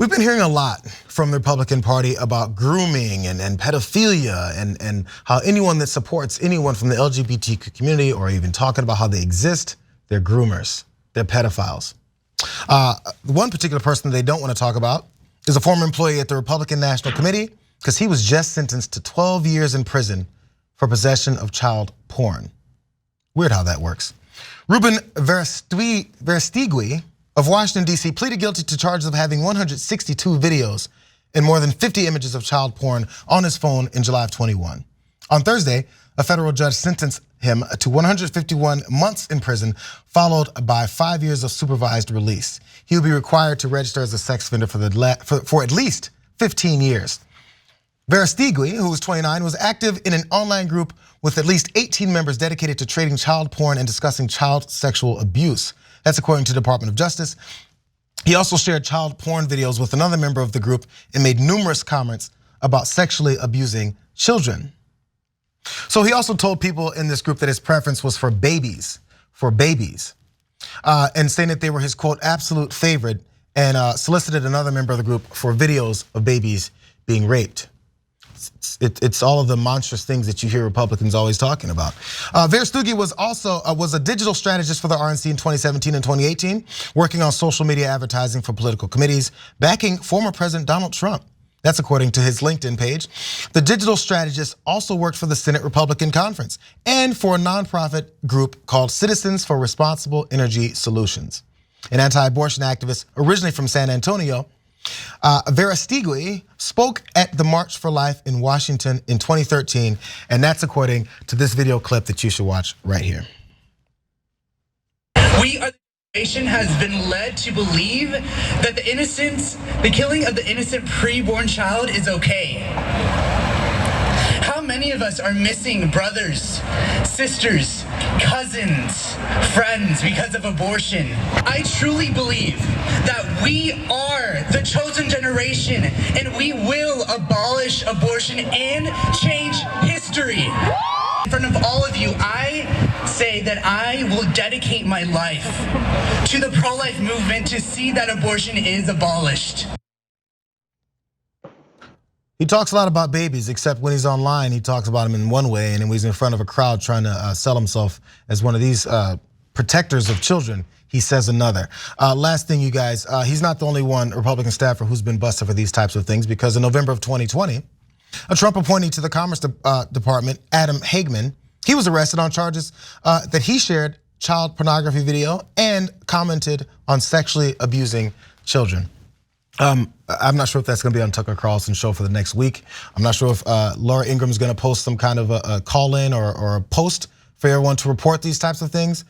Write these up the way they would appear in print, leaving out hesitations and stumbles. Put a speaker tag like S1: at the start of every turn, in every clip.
S1: We've been hearing a lot from the Republican Party about grooming and pedophilia and how anyone that supports anyone from the LGBTQ community or even talking about how they exist, they're groomers, they're pedophiles. One particular person they don't want to talk about is a former employee at the Republican National Committee because he was just sentenced to 12 years in prison for possession of child porn. Weird how that works. Ruben Verastigui of Washington, D.C. pleaded guilty to charges of having 162 videos and more than 50 images of child porn on his phone in July of 21. On Thursday, a federal judge sentenced him to 151 months in prison, followed by 5 years of supervised release. He will be required to register as a sex offender for at least 15 years. Verastigui, who was 29, was active in an online group with at least 18 members dedicated to trading child porn and discussing child sexual abuse. That's according to the Department of Justice. He also shared child porn videos with another member of the group and made numerous comments about sexually abusing children. So he also told people in this group that his preference was for babies, and saying that they were his quote absolute favorite, and solicited another member of the group for videos of babies being raped. It's all of the monstrous things that you hear Republicans always talking about. Verastigui was a digital strategist for the RNC in 2017 and 2018, working on social media advertising for political committees, backing former President Donald Trump. That's according to his LinkedIn page. The digital strategist also worked for the Senate Republican Conference and for a nonprofit group called Citizens for Responsible Energy Solutions. An anti-abortion activist originally from San Antonio, Verastigui spoke at the March for Life in Washington in 2013, and that's according to this video clip that you should watch right here.
S2: The generation has been led to believe that the killing of the innocent preborn child is okay. How many of us are missing brothers, sisters, cousins, friends because of abortion? I truly believe that we are the chosen generation and we will abolish abortion and change history. In front of all of you, I say that I will dedicate my life to the pro-life movement to see that abortion is abolished.
S1: He talks a lot about babies, except when he's online, he talks about them in one way, and then when he's in front of a crowd trying to sell himself as one of these protectors of children, he says another. Last thing, you guys, he's not the only one Republican staffer who's been busted for these types of things, because in November of 2020, a Trump appointee to the Commerce Department, Adam Hagman, he was arrested on charges that he shared child pornography video and commented on sexually abusing children. I'm not sure if that's gonna be on Tucker Carlson's show for the next week. I'm not sure if Laura Ingram's gonna post some kind of a call-in or a post for everyone to report these types of things,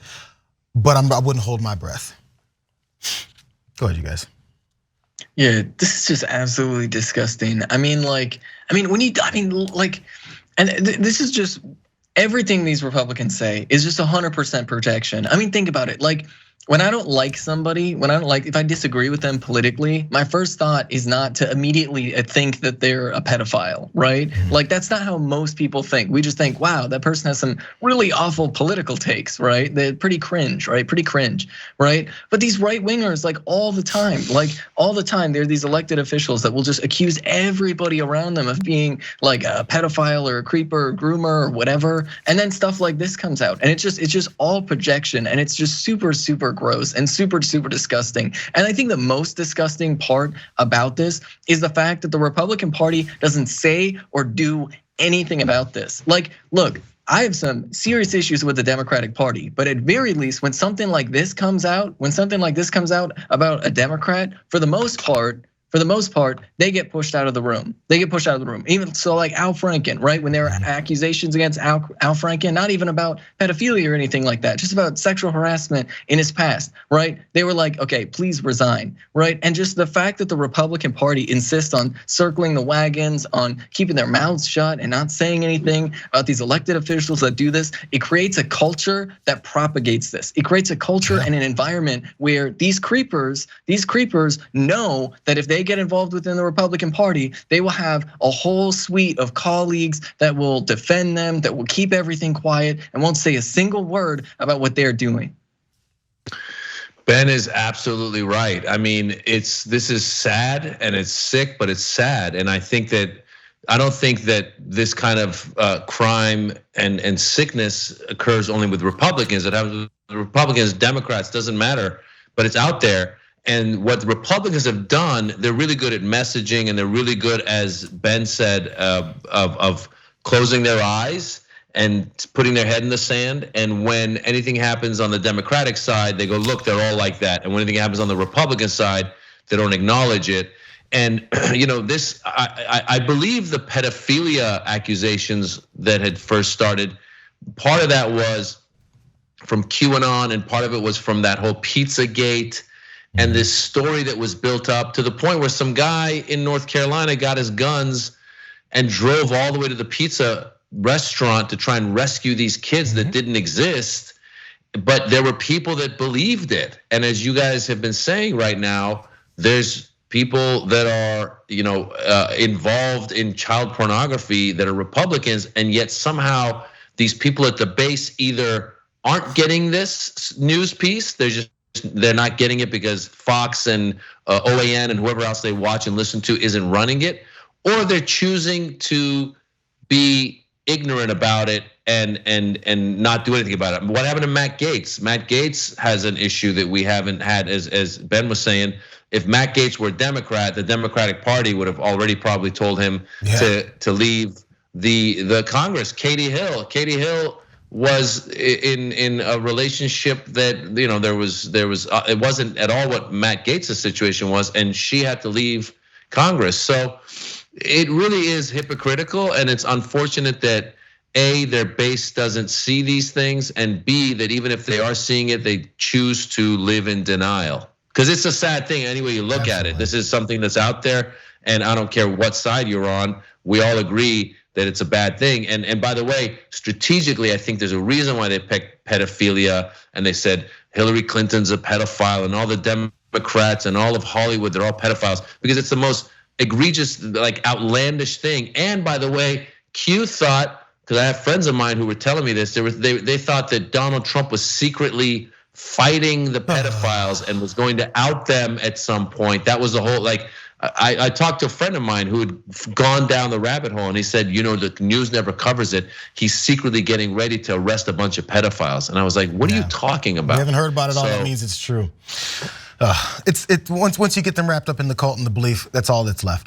S1: but I wouldn't hold my breath. Go ahead, you guys.
S3: Yeah, this is just absolutely disgusting. And this is just everything these Republicans say is just 100% projection. I mean, think about it. Like, when I don't like somebody, if I disagree with them politically, my first thought is not to immediately think that they're a pedophile, right? Like, that's not how most people think. We just think, wow, that person has some really awful political takes, right? They're pretty cringe, right? But these right wingers, like all the time, they're these elected officials that will just accuse everybody around them of being like a pedophile or a creeper or groomer or whatever. And then stuff like this comes out, and it's just all projection, and it's just super gross and super disgusting. And I think the most disgusting part about this is the fact that the Republican Party doesn't say or do anything about this. Like, look, I have some serious issues with the Democratic Party, but at very least, when something like this comes out about a Democrat, for the most part, they get pushed out of the room. Even so, like Al Franken, right? When there were accusations against Al Franken, not even about pedophilia or anything like that, just about sexual harassment in his past, right? They were like, okay, please resign, right? And just the fact that the Republican Party insists on circling the wagons, on keeping their mouths shut and not saying anything about these elected officials that do this, it creates a culture that propagates this. It creates a culture and an environment where these creepers know that if they get involved within the Republican Party, they will have a whole suite of colleagues that will defend them, that will keep everything quiet and won't say a single word about what they're doing.
S4: Ben is absolutely right. I mean, this is sad and it's sick, but it's sad. And I don't think that this kind of crime and sickness occurs only with Republicans. It happens with Republicans, Democrats, doesn't matter, but it's out there. And what the Republicans have done, they're really good at messaging, and they're really good, as Ben said, of closing their eyes and putting their head in the sand. And when anything happens on the Democratic side, they go, look, they're all like that. And when anything happens on the Republican side, they don't acknowledge it. And this, I believe the pedophilia accusations that had first started, part of that was from QAnon, and part of it was from that whole Pizzagate and this story that was built up to the point where some guy in North Carolina got his guns and drove all the way to the pizza restaurant to try and rescue these kids that didn't exist. But there were people that believed it. And as you guys have been saying right now, there's people that are involved in child pornography that are Republicans, and yet somehow these people at the base either aren't getting this news piece, they're not getting it because Fox and OAN and whoever else they watch and listen to isn't running it, or they're choosing to be ignorant about it and not do anything about it. What happened to Matt Gaetz? Matt Gaetz has an issue that we haven't had, as Ben was saying. If Matt Gaetz were a Democrat, the Democratic Party would have already probably told him to leave the Congress. Katie Hill was in a relationship that there was it wasn't at all what Matt Gaetz' situation was, and she had to leave Congress. So it really is hypocritical, and it's unfortunate that A, their base doesn't see these things, and B, that even if they are seeing it, they choose to live in denial. Because it's a sad thing any way you look at it. This is something that's out there, and I don't care what side you're on, we all agree that it's a bad thing. And by the way, strategically, I think there's a reason why they picked pedophilia, and they said Hillary Clinton's a pedophile, and all the Democrats and all of Hollywood, they're all pedophiles, because it's the most egregious, like outlandish thing. And by the way, Q thought, because I have friends of mine who were telling me this, they thought that Donald Trump was secretly fighting the pedophiles and was going to out them at some point. That was the whole, I talked to a friend of mine who had gone down the rabbit hole, and he said, the news never covers it. He's secretly getting ready to arrest a bunch of pedophiles. And I was like, what are you talking about?
S1: We haven't heard about it all, that means it's true. Once you get them wrapped up in the cult and the belief, that's all that's left.